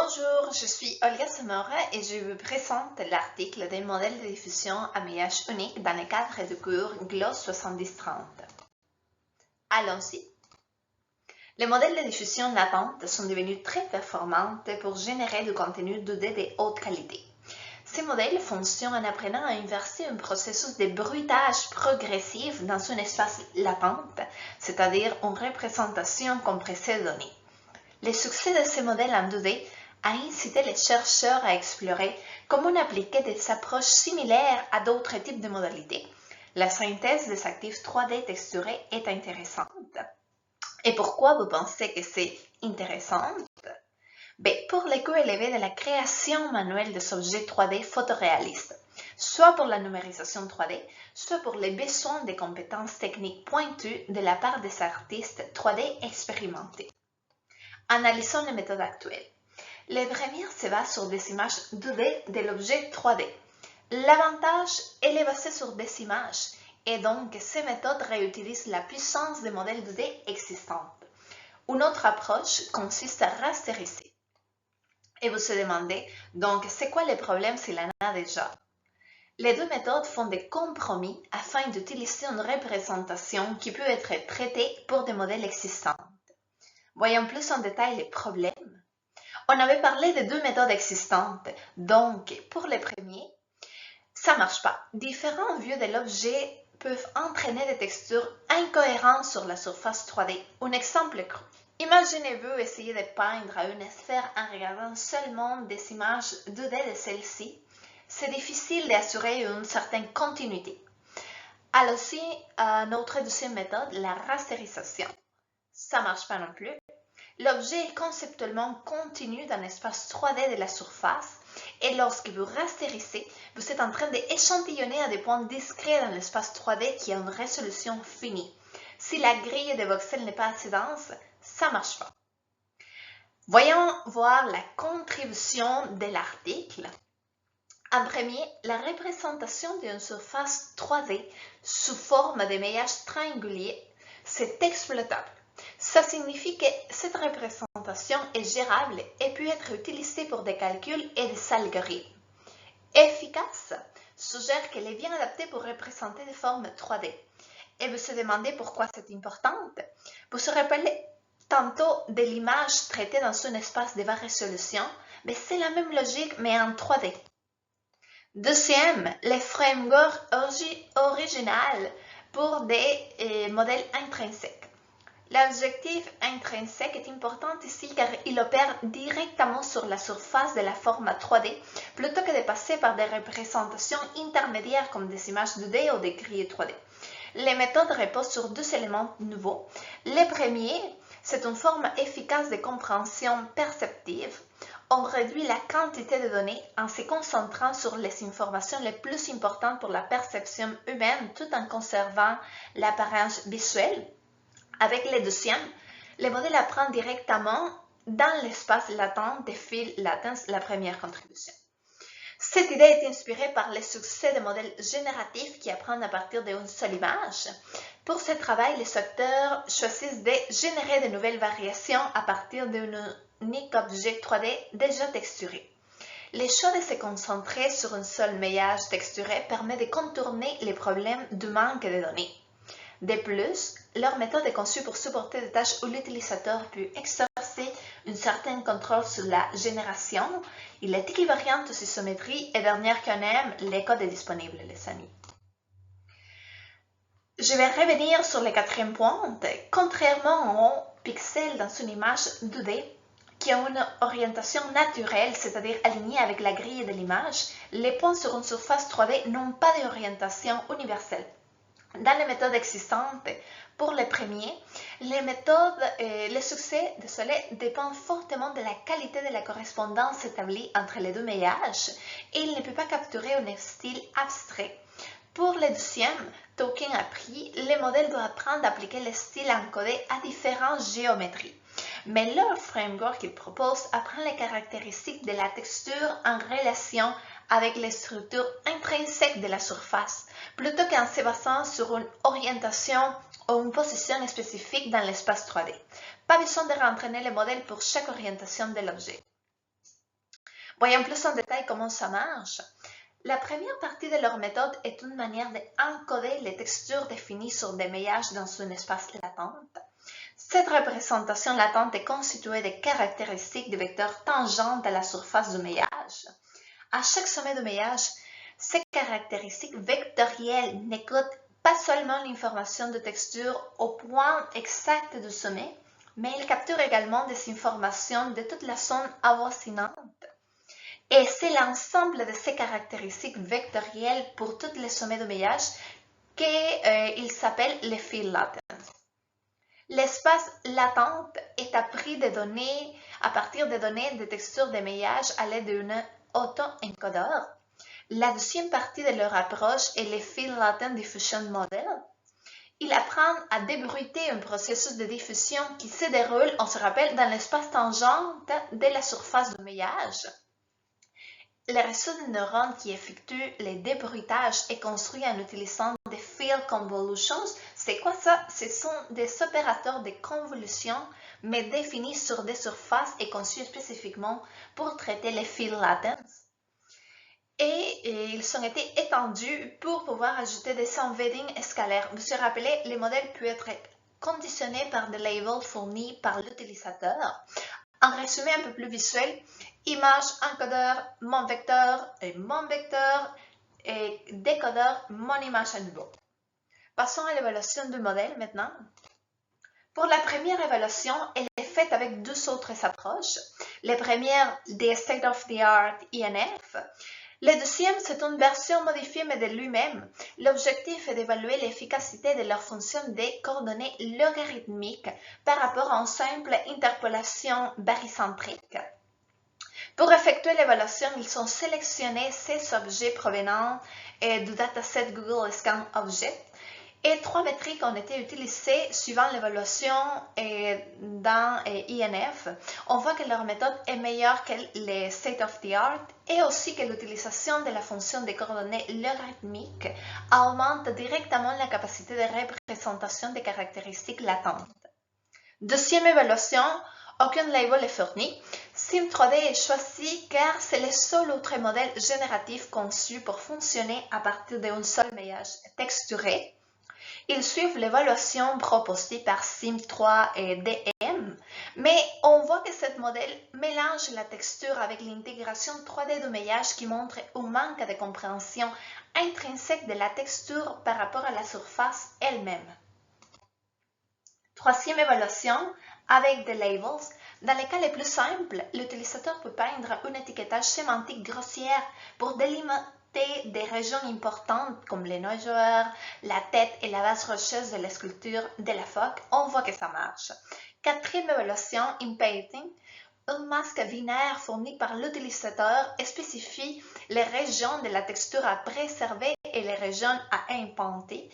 Bonjour, je suis Olga Samora et je vous présente l'article des modèles de diffusion à maillage unique dans le cadre du cours GLOS 7030. Allons-y. Les modèles de diffusion latente sont devenus très performants pour générer du contenu 2D de haute qualité. Ces modèles fonctionnent en apprenant à inverser un processus de bruitage progressif dans un espace latente, c'est-à-dire une représentation compressée de données. Le succès de ces modèles en 2D a incité les chercheurs à explorer comment appliquer des approches similaires à d'autres types de modalités. La synthèse des actifs 3D texturés est intéressante. Et pourquoi vous pensez que c'est intéressant? Pour les coûts élevés de la création manuelle des objets 3D photoréalistes, soit pour la numérisation 3D, soit pour les besoins des compétences techniques pointues de la part des artistes 3D expérimentés. Analysons les méthodes actuelles. Les premières se basent sur des images 2D de l'objet 3D. L'avantage, elle est basée sur des images et donc ces méthodes réutilisent la puissance des modèles 2D existants. Une autre approche consiste à rasteriser. Et vous se demandez, donc, c'est quoi le problème s'il en a déjà? Les deux méthodes font des compromis afin d'utiliser une représentation qui peut être traitée pour des modèles existants. Voyons plus en détail les problèmes. On avait parlé de deux méthodes existantes, donc pour les premiers, ça ne marche pas. Différents vues de l'objet peuvent entraîner des textures incohérentes sur la surface 3D. Un exemple cru. Imaginez-vous essayer de peindre une sphère en regardant seulement des images 2D de celle-ci. C'est difficile d'assurer une certaine continuité. Alors aussi, notre deuxième méthode, la rasterisation. Ça ne marche pas non plus. L'objet est conceptuellement continu dans l'espace 3D de la surface et lorsque vous rasterisez, vous êtes en train d'échantillonner à des points discrets dans l'espace 3D qui a une résolution finie. Si la grille de voxels n'est pas assez dense, ça ne marche pas. Voyons voir la contribution de l'article. En premier, la représentation d'une surface 3D sous forme de maillage triangulaire, c'est exploitable. Ça signifie que cette représentation est gérable et peut être utilisée pour des calculs et des algorithmes. Efficace suggère qu'elle est bien adaptée pour représenter des formes 3D. Et vous se demandez pourquoi c'est important? Vous se rappelez tantôt de l'image traitée dans un espace de basse résolution, mais c'est la même logique mais en 3D. Deuxième, les frameworks originaux pour des modèles intrinsèques. L'objectif intrinsèque est important ici car il opère directement sur la surface de la forme 3D plutôt que de passer par des représentations intermédiaires comme des images 2D ou des grilles 3D. Les méthodes reposent sur deux éléments nouveaux. Le premier, c'est une forme efficace de compréhension perceptive. On réduit la quantité de données en se concentrant sur les informations les plus importantes pour la perception humaine tout en conservant l'apparence visuelle. Avec le deuxième, le modèle apprend directement dans l'espace latent des fils latents, la première contribution. Cette idée est inspirée par le succès des modèles génératifs qui apprennent à partir d'une seule image. Pour ce travail, les auteurs choisissent de générer de nouvelles variations à partir d'un unique objet 3D déjà texturé. Le choix de se concentrer sur un seul maillage texturé permet de contourner les problèmes du manque de données. De plus, leur méthode est conçue pour supporter des tâches où l'utilisateur peut exercer un certain contrôle sur la génération. Il est équivariant aux isométries et dernière qu'on aime, le code est disponible, les amis. Je vais revenir sur le quatrième point. Contrairement aux pixels dans une image 2D qui ont une orientation naturelle, c'est-à-dire alignée avec la grille de l'image, les points sur une surface 3D n'ont pas d'orientation universelle. Dans les méthodes existantes, pour les premiers, le succès dépend fortement de la qualité de la correspondance établie entre les deux maillages et il ne peut pas capturer un style abstrait. Pour le deuxième, Tolkien a appris, les modèles doivent apprendre à appliquer le style encodé à différentes géométries. Mais leur framework qu'ils proposent apprend les caractéristiques de la texture en relation avec les structures intrinsèques de la surface, plutôt qu'en se basant sur une orientation ou une position spécifique dans l'espace 3D. Pas besoin de rentraîner le modèle pour chaque orientation de l'objet. Voyons plus en détail comment ça marche. La première partie de leur méthode est une manière d'encoder les textures définies sur des maillages dans un espace latente. Cette représentation latente est constituée de caractéristiques de vecteurs tangentes à la surface du maillage. À chaque sommet de maillage, ces caractéristiques vectorielles n'écodent pas seulement l'information de texture au point exact du sommet, mais ils capturent également des informations de toute la zone avoisinante. Et c'est l'ensemble de ces caractéristiques vectorielles pour tous les sommets de maillage qu'il s'appelle le field latence. L'espace latente est appris de données à partir des données de texture de maillage à l'aide d'un auto-encodeur. La deuxième partie de leur approche est le Field Latent Diffusion Model. Ils apprennent à débruiter un processus de diffusion qui se déroule, on se rappelle, dans l'espace tangent de la surface du maillage. Le réseau de neurones qui effectue le débruitage est construit en utilisant des field convolutions. C'est quoi ça? Ce sont des opérateurs de convolution, mais définis sur des surfaces et conçus spécifiquement pour traiter les field latence. Et ils ont été étendus pour pouvoir ajouter des embeddings scalaires. Vous vous rappelez, les modèles peuvent être conditionnés par des labels fournis par l'utilisateur. En résumé un peu plus visuel, image, encodeur, mon vecteur et décodeur, mon image à nouveau. Passons à l'évaluation du modèle maintenant. Pour la première évaluation, elle est faite avec deux autres approches. La première, des State of the Art INF. Le deuxième, c'est une version modifiée mais de lui-même. L'objectif est d'évaluer l'efficacité de leur fonction des coordonnées logarithmiques par rapport à une simple interpolation barycentrique. Pour effectuer l'évaluation, ils ont sélectionné ces objets provenant du dataset Google Scan Object et trois métriques ont été utilisées suivant l'évaluation dans INF. On voit que leur méthode est meilleure que les State of the Art et aussi que l'utilisation de la fonction des coordonnées logarithmiques augmente directement la capacité de représentation des caractéristiques latentes. Deuxième évaluation, aucun label est fourni. Sim3D est choisi car c'est le seul autre modèle génératif conçu pour fonctionner à partir d'un seul maillage texturé. Ils suivent l'évaluation proposée par Sim3 et DM, mais on voit que ce modèle mélange la texture avec l'intégration 3D du maillage qui montre un manque de compréhension intrinsèque de la texture par rapport à la surface elle-même. Troisième évaluation, avec des labels. Dans les cas les plus simples, l'utilisateur peut peindre un étiquetage sémantique grossière pour délimiter des régions importantes comme les noyeurs, la tête et la base rocheuse de la sculpture de la phoque. On voit que ça marche. Quatrième évaluation, Inpainting. Un masque binaire fourni par l'utilisateur spécifie les régions de la texture à préserver et les régions à implanter.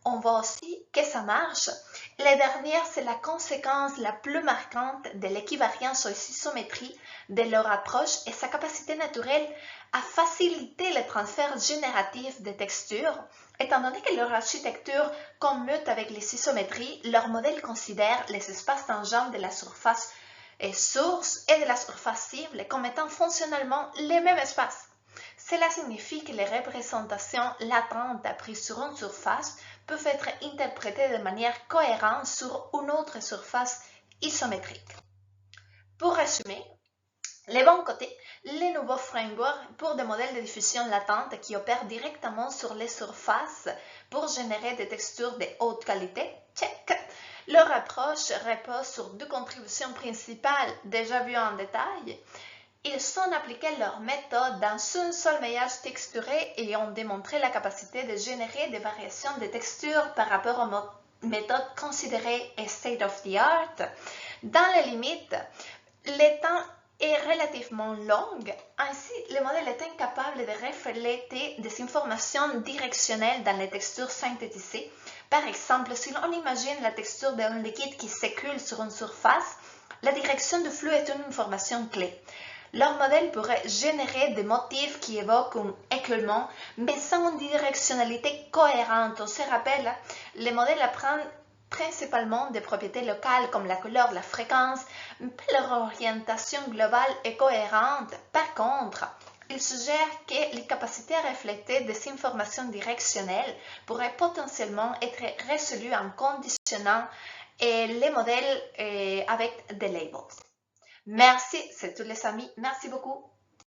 On voit aussi que ça marche. La dernière, c'est la conséquence la plus marquante de l'équivariance aux isométries de leur approche et sa capacité naturelle à faciliter le transfert génératif des textures. Étant donné que leur architecture commute avec les isométries, leur modèle considère les espaces tangents de la surface source et de la surface cible comme étant fonctionnellement les mêmes espaces. Cela signifie que les représentations latentes prises sur une surface peuvent être interprétées de manière cohérente sur une autre surface isométrique. Pour résumer, les bons côtés, les nouveaux frameworks pour des modèles de diffusion latente qui opèrent directement sur les surfaces pour générer des textures de haute qualité, check. Leur approche repose sur deux contributions principales déjà vues en détail. Ils ont appliqué leur méthode dans un seul maillage texturé et ont démontré la capacité de générer des variations de texture par rapport aux méthodes considérées state of the art. Dans les limites, le temps est relativement long, ainsi le modèle est incapable de refléter des informations directionnelles dans les textures synthétisées. Par exemple, si l'on imagine la texture d'un liquide qui s'écoule sur une surface, la direction du flux est une information clé. Leur modèle pourrait générer des motifs qui évoquent un écoulement, mais sans une directionnalité cohérente. On se rappelle, les modèles apprennent principalement des propriétés locales comme la couleur, la fréquence, mais leur orientation globale est cohérente. Par contre, il suggère que les capacités à refléter des informations directionnelles pourraient potentiellement être résolues en conditionnant les modèles avec des labels. Merci, c'est tout les amis. Merci beaucoup.